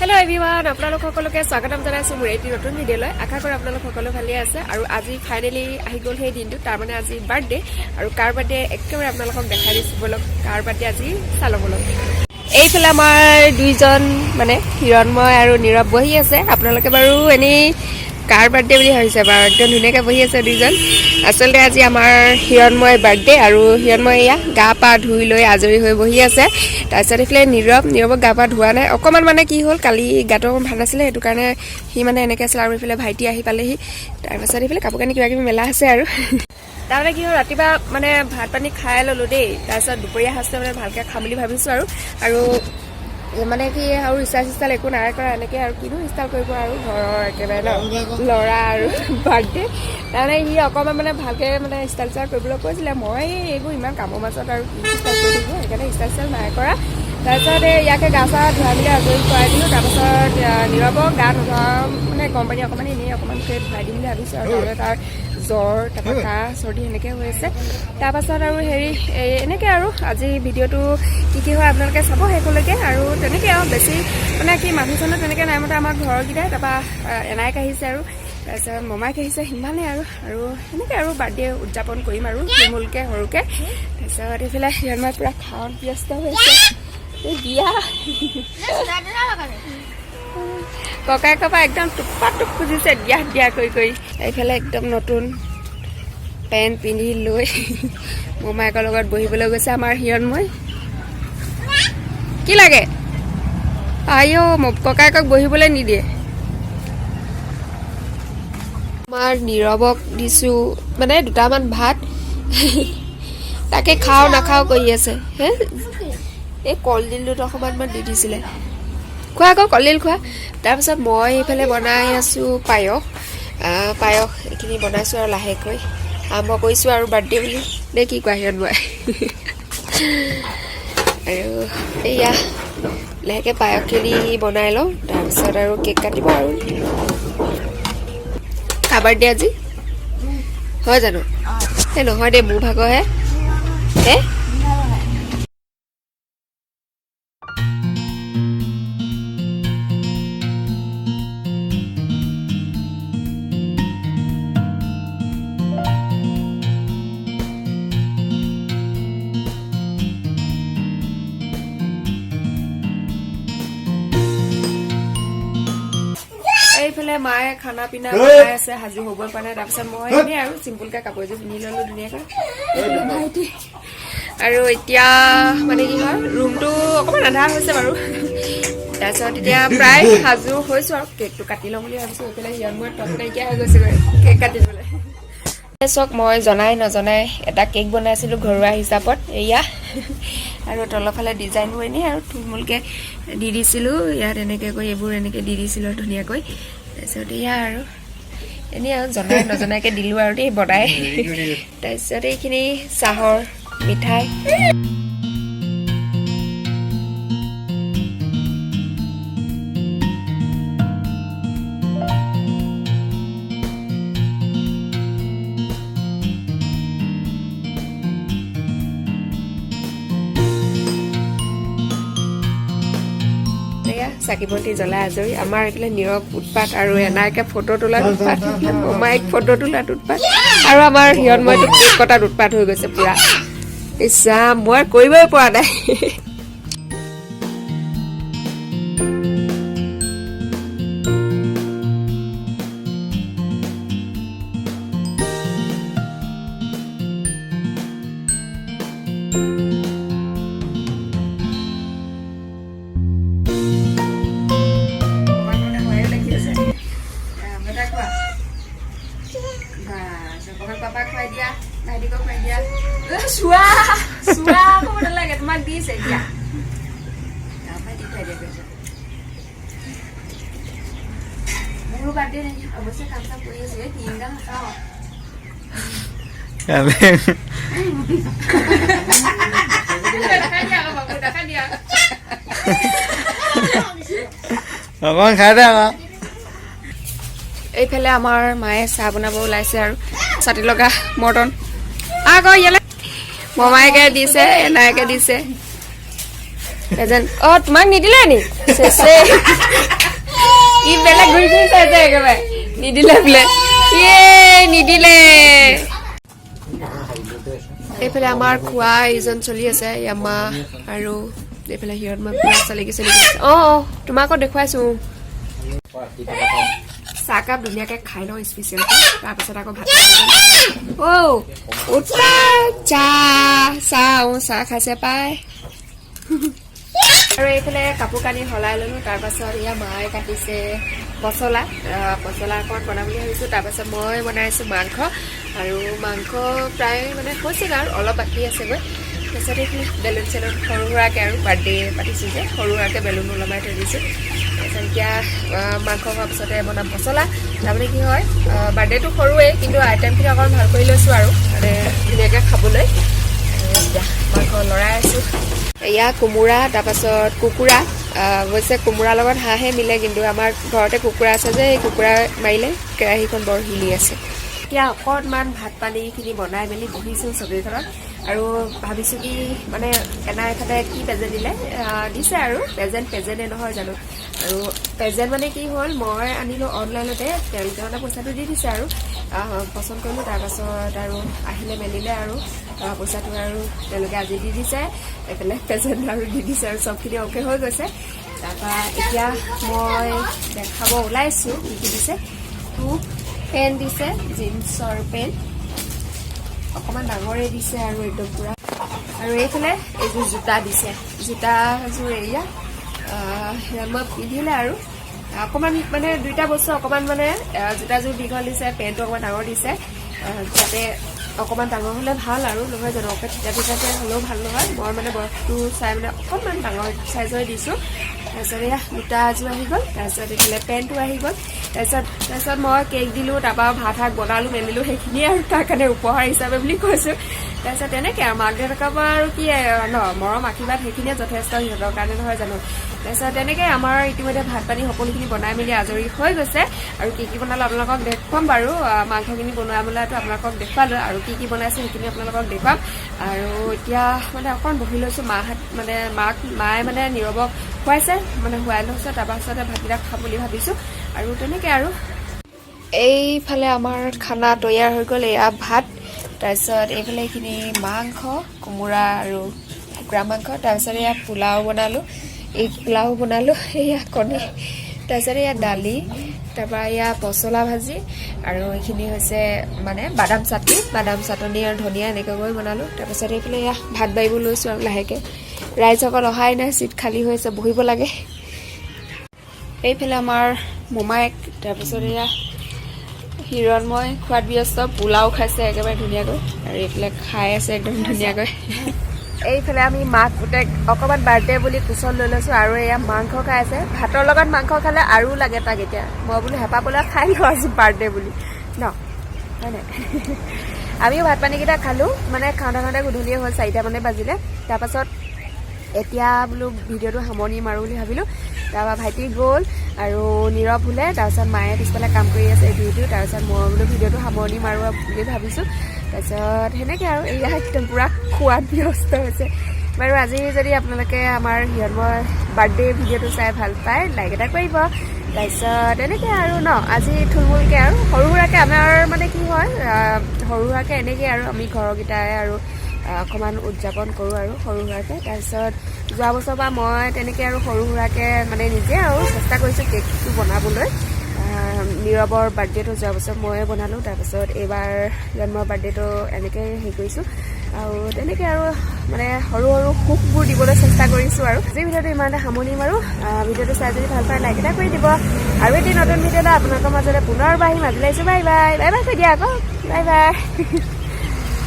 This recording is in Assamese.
Hello everyone, আপোনালোক সকলোকে স্বাগতম জনাইছো মোৰ এই নতুন ভিডিঅ'লৈ। আশা কৰোঁ আপোনালোক সকলো ভালে আছে আৰু আজি ফাইনালি আহি গ'ল সেই দিনটো, তাৰ মানে আজি বাৰ্থডে আৰু কাৰ বাৰ্থডে একেবাৰে আপোনালোকক দেখাই দিছোঁ বলক। কাৰ বাৰ্থডে আজি চালো বলক। এইফালে আমাৰ দুইজন মানে হিৰণময় আৰু নীৰৱ বহি আছে। আপোনালোকে বাৰু এনেই কাৰ বাৰ্থডে বুলি ভাবিছে বাৰু, একদম ধুনীয়াকৈ বহি আছে দুইজন। আচলতে আজি আমাৰ হিৰণময় বাৰ্থডে আৰু হিৰণময় এয়া গা পা ধুই লৈ আজৰি হৈ বহি আছে। তাৰপিছত এইফালে নীৰৱক গা পা ধোৱা নাই, অকণমান মানে কি হ'ল কালি গাটো অকণমান ভাল নাছিলে, সেইটো কাৰণে সি মানে এনেকৈ আছিল। আৰু এইফালে ভাইটি আহি পালেহি, তাৰপাছত এইফালে কাপোৰ কানি কিবা কিবি মেলা আছে আৰু তাৰমানে কি হ'ল ৰাতিপুৱা মানে ভাত পানী খাই ল'লোঁ দেই। তাৰপিছত দুপৰীয়া সাঁজটো মানে ভালকৈ খাম বুলি ভাবিছোঁ আৰু মানে কি আৰু ষ্টাইল চিষ্টাইল একো নাই কৰা, এনেকৈ আৰু কিনো ষ্টাইল কৰিব আৰু ঘৰৰ একেবাৰে ল'ৰা আৰু বাৰ্থডে। তাৰমানে সি অকণমান মানে ভালকৈ মানে ষ্টাইল ষ্টাইল কৰিবলৈ কৈছিলে। মই এইবোৰ ইমান কামৰ মাজত আৰু কি ষ্টাইল কৰি থাকিব, সেইকাৰণে ষ্টাইল ষ্টাইল নাই কৰা। তাৰপিছত ইয়াকে গা চা ধুৱাই মেলি আজৰি কৰাই দিলোঁ। তাৰপাছত নীৰৱক গা নোধোৱা মানে গৰম পানী অকণমান এনেই অকণমানকৈ ধুৱাই দিম বুলি ভাবিছোঁ আৰু তাৰমানে তাৰ জ্বৰ তাৰপৰা কাহ চৰ্দি সেনেকৈ হৈ আছে। তাৰপাছত আৰু এনেকৈ আৰু আজি ভিডিঅ'টো কি হয় আপোনালোকে চাব শেষলৈকে। আৰু তেনেকৈ আৰু বেছি মানে কি মানুহ চানুহ তেনেকৈ নাই মতে আমাৰ ঘৰৰকেইটাই, তাৰপৰা এনাইক আহিছে আৰু তাৰপিছত মমাইক আহিছে, সিমানেই আৰু সেনেকৈ আৰু বাৰ্থডে উদযাপন কৰিম আৰু থুলমূলকৈ সৰুকৈ। তাৰপিছত এইফালে হিৰণময় পূৰা খাৱত ব্যস্ত হৈছে। বিয়া ককায়েকৰ পৰা একদম টোপা টোপ খুজিছে দিয়া কৰি। এইফালে একদম নতুন পেণ্ট পিন্ধি লৈ মোমায়েকৰ লগত বহিবলৈ গৈছে আমাৰ হিৰণময়। কি লাগে আইও, ককায়েকক বহিবলৈ নিদিয়ে। আমাৰ নীৰৱক দিছোঁ মানে দুটামান ভাত, তাকে খাওঁ নাখাওঁ কৰি আছে। হে এই কলডিল দুটা অকণমান দি দিছিলে, খোৱা আকৌ কলডিল খোৱা। তাৰপিছত মই এইফালে বনাই আছোঁ পায়স এইখিনি বনাইছোঁ আৰু লাহেকৈ আৰম্ভ কৰিছোঁ আৰু বাৰ্থডে বুলি দে কি কোৱা হিৰণময়। আৰু এয়া লাহেকৈ পায়সখিনি বনাই লওঁ, তাৰপিছত আৰু কেক কাটিব আৰু কাৰ বাৰ্থডে আজি হয় জানো? এই নহয় দেই, মোৰ ভাগৰহে হে। এইফালে মায়ে খানা পিনা বনাই আছে, সাজু হ'বই পৰা নাই। তাৰপিছত মই এনেই আৰু চিম্পুলকৈ কাপোৰ এযোৰ পিন্ধি ল'লোঁ ধুনীয়াকৈ। আৰু এতিয়া মানে কি হয় ৰুমটো অকণমান আন্ধাৰ হৈছে বাৰু। তাৰপিছত এতিয়া প্ৰায় সাজু হৈছোঁ আৰু কেকটো কাটি ল'ম বুলি ভাবিছোঁ। এইফালে হিৰণময় তত নাইকিয়া হৈ গৈছেগৈ কেক কাটিবলৈ। চাওক মই জনাই নজনাই এটা কেক বনাইছিলোঁ ঘৰুৱা হিচাপত এয়া, আৰু তলৰফালে ডিজাইনবোৰ এনেই আৰু থুলমূলকৈ দি দিছিলোঁ ইয়াত এনেকৈ কৰি, এইবোৰ এনেকৈ দি দিছিলোঁ ধুনীয়াকৈ। তাৰপিছত এয়া আৰু এনেই আৰু জনাই নজনাকৈ দিলোঁ আৰু দেই বনাই। তাৰপিছত এইখিনি চাহৰ মিঠাই চাকি বন্তি জ্বলাই আজৰি। আমাৰ এইফালে নীৰৱ উৎপাত আৰু এনাইকে ফটো তোলাত উৎপাত, মাইক ফটো তোলাত উৎপাত, আৰু আমাৰ হিৰণময়টো কেক কটাত উৎপাত হৈ গৈছে পুৰা। ইচ্ছা মই কৰিবই পৰা নাই। পাপা খুৱাই দিয়া, ভাইটিকো খুৱাই দিয়া। চোৱা ক'ব নালাগে, তোমাক দিছে দিয়া। ভাইটি খুৱাই দিয়া কৈছে। মোৰো বাৰ্থডে নেকি, অৱশ্যে কাম চাম কৰি আছো। এই তিনিটা নাখাওঁ অকণ খাই দে আকৌ। এইফালে আমাৰ মায়ে চাহ বনাব ওলাইছে আৰু ছাতি লগা মৰ্টন আকৌ ইয়ালে মমায়েকে দিছে, এনায়েকে দিছে। প্ৰেজেণ্ট তোমাক নিদিলে নি চেচে ই বেলেগ ঘূৰি ঘূৰি চাইছে একেবাৰে নিদিলে বোলে নিদিলে এইফালে আমাৰ খোৱা ইজন চলি আছে ইয়ামা আৰু এইফালে হিৰত মই পুৰা চলিকি তোমাক দেখুৱাইছো চাহকাপ ধুনীয়াকে খাই লওঁ স্পেচিয়েলকৈ তাৰপিছত আকৌ ভাত উঠা চাহ খাইছে পাই আৰু এইফালে কাপোৰ কানি সলাই ললো তাৰপাছত ইয়াৰ মায়ে কাটিছে পচলা অকণমান বনাম বুলি ভাবিছোঁ তাৰপাছত মই বনাইছোঁ মাংস আৰু মাংস প্ৰায় মানে হৈছিল আৰু অলপ বাকী আছেগৈ তাৰপিছত এইখিনি বেলুন চেলুন সৰু সুৰাকৈ আৰু বাৰ্থডে পাতিছোঁ যে সৰু সুৰাকৈ বেলুন ওলমাই থৈ দিছোঁ তাৰপিছত এতিয়া মাংস খোৱাৰ পিছতে বনাম পচলা তাৰমানে কি হয় বাৰ্থডেটো সৰুৱেই কিন্তু আইটেমখিনি অকণমান ভাল কৰি লৈছোঁ আৰু মানে ধুনীয়াকৈ খাবলৈ এতিয়া মাংস লৰাই আছোঁ এয়া কোমোৰা তাৰপাছত কুকুৰা অৱশ্যে কোমোৰাৰ লগত হাঁহে মিলে কিন্তু আমাৰ ঘৰতে কুকুৰা আছে যে এই কুকুৰা মাৰিলে কেৰাহীখন বৰ হিলি আছে এতিয়া অকণমান ভাত পানীখিনি বনাই মেলি বহিছোঁ চকীখনত আৰু ভাবিছোঁ কি মানে এখেতে কি প্ৰেজেণ্ট দিলে দিছে আৰু প্ৰেজেণ্টে নহয় জানো আৰু প্ৰেজেণ্ট মানে কি হ'ল মই আনিলোঁ অনলাইনতে তেওঁলোকে মানে পইচাটো দি দিছে আৰু পচন্দ কৰিলোঁ তাৰপাছত আৰু আহিলে মেলিলে আৰু পইচাটো আৰু তেওঁলোকে আজি দি দিছে এইফালে প্ৰেজেণ্ট আৰু দি দিছে আৰু চবখিনি অ'কে হৈ গৈছে তাৰপৰা এতিয়া মই দেখাব ওলাইছোঁ কি কি দিছে পেণ্ট দিছে জিন্সৰ পেণ্ট অকণমান ডাঙৰে দিছে আৰু একদম পূৰা আৰু এইফালে এইযোৰ জোতা দিছে জোতাযোৰ এয়া মই পিন্ধিলে আৰু অকণমান মানে দুইটা বস্তু অকণমান মানে জোতাযোৰ দীঘল দিছে পেণ্টটো অকণমান ডাঙৰ দিছে যাতে অকণমান ডাঙৰ হ'লে ভাল আৰু নহয় জানো অকে ঠিকাতে হ'লেও ভাল নহয় মই মানে বৰফটো চাই মানে অকণমান ডাঙৰ চাইজৰে দিছোঁ তাৰপিছত এয়া জোতা এযোৰ আহি গ'ল তাৰপিছত এইফালে পেণ্টটো আহি গ'ল তাৰপিছত মই কেক দিলোঁ তাৰপৰা ভাত বনালোঁ মেলিলোঁ সেইখিনিয়ে আৰু তাৰ কাৰণে উপহাৰ হিচাপে বুলি কৈছোঁ তাৰপিছত তেনেকৈ আৰু মাক দেউতাকৰ পৰা আৰু কি ন মৰম আশীৰ্বাদ সেইখিনিয়ে যথেষ্ট সিহঁতৰ কাৰণে নহয় জানো তাৰপিছত তেনেকৈ আমাৰ ইতিমধ্যে ভাত পানী সকলোখিনি বনাই মেলি আজৰি হৈ গৈছে আৰু কি বনালোঁ আপোনালোকক দেখুৱাম বাৰু মাংসখিনি বনোৱা মেলাটো আপোনালোকক দেখুৱালোঁ আৰু কি বনাইছে সেইখিনি আপোনালোকক দেখুৱাম আৰু এতিয়া মানে অকণ বহি লৈছোঁ মায়ে মানে নীৰৱক খুৱাইছে মানে খুৱাই লৈছে তাৰপাছতে ভাতকেইটা খাম বুলি ভাবিছোঁ আৰু তেনেকৈ আৰু এইফালে আমাৰ খানা তৈয়াৰ হৈ গ'ল এয়া ভাত তাৰপিছত এইফালে এইখিনি মাংস কোমোৰা আৰু কুকুৰা মাংস তাৰপিছত এয়া পোলাও বনালোঁ এয়া কণী তাৰপিছত এয়া দালি তাৰপৰা এয়া পচলা ভাজি আৰু এইখিনি হৈছে মানে বাদাম চাটনি আৰু ধনিয়া এনেকৈ কৰি বনালোঁ তাৰপিছত এইফালে এয়া ভাত বাঢ়িব লৈছোঁ আৰু লাহেকৈ ৰাইজসকল অহাই নাই চিট খালী হৈ আছে বহিব লাগে এইফালে আমাৰ মোমায়েক তাৰপিছত এয়া হিৰণময় খোৱাত ব্যস্ত পোলাও খাইছে একেবাৰে ধুনীয়াকৈ আৰু এইফালে খাই আছে একদম ধুনীয়াকৈ এইফালে আমি মাক গোটেই অকণমান বাৰ্থডে বুলি কোচত লৈ লৈছোঁ আৰু এয়া মাংস খাই আছে ভাতৰ লগত মাংস খালে আৰু লাগে তাক এতিয়া মই বোলো হেঁপাহ পলোৱা খাই লওঁ আজি বাৰ্থডে বুলি ন হয় নাই আমিও ভাত পানীকেইটা খালোঁ মানে খাওঁতে গধূলিয়ে হ'ল 4টা মানে বাজিলে তাৰপাছত এতিয়া বোলো ভিডিঅ'টো সামৰণি মাৰোঁ বুলি ভাবিলোঁ তাৰপৰা ভাইটি গ'ল আৰু নীৰৱ বোলে তাৰপিছত মায়ে পিছফালে কাম কৰি আছে ডিউটিও তাৰপিছত মই বোলো ভিডিঅ'টো সামৰণি মাৰোঁ বুলি ভাবিছোঁ তাৰপিছত সেনেকৈ আৰু এয়া একদম পূৰা খোৱাত ব্যস্ত হৈছে বাৰু আজি যদি আপোনালোকে আমাৰ হিৰণময় বাৰ্থডে ভিডিঅ'টো চাই ভাল পায় লাইক এটা কৰিব তাৰপিছত এনেকৈ আৰু ন আজি থুলমূলকৈ আৰু সৰু সুৰাকৈ আমাৰ মানে কি হয় সৰু সুৰাকৈ এনেকৈ আৰু আমি ঘৰৰকেইটাই আৰু অকণমান উদযাপন কৰোঁ আৰু সৰু সুৰাকৈ তাৰপিছত যোৱা বছৰৰ পৰা মই তেনেকৈ আৰু সৰু সুৰাকৈ মানে নিজে আৰু চেষ্টা কৰিছোঁ কেকটো বনাবলৈ নীৰৱৰ বাৰ্থডেটো যোৱা বছৰ ময়ে বনালোঁ তাৰপিছত এইবাৰ জন্মৰ বাৰ্থডেটো এনেকৈ হেৰি কৰিছোঁ আৰু তেনেকৈ আৰু মানে সৰু সুখবোৰ দিবলৈ চেষ্টা কৰিছোঁ আৰু আজি ভিডিঅ'টো ইমানতে সামৰণি মাৰোঁ ভিডিঅ'টো চাই যদি ভাল পায় লাইক এটা কৰি দিব আৰু এটি নতুন ভিডিঅ'লৈ আপোনালোকৰ মাজতে পুনৰ আহিম আজিলৈ আহিছোঁ বাই বাই কৈ দিয়া আকৌ বাই বাই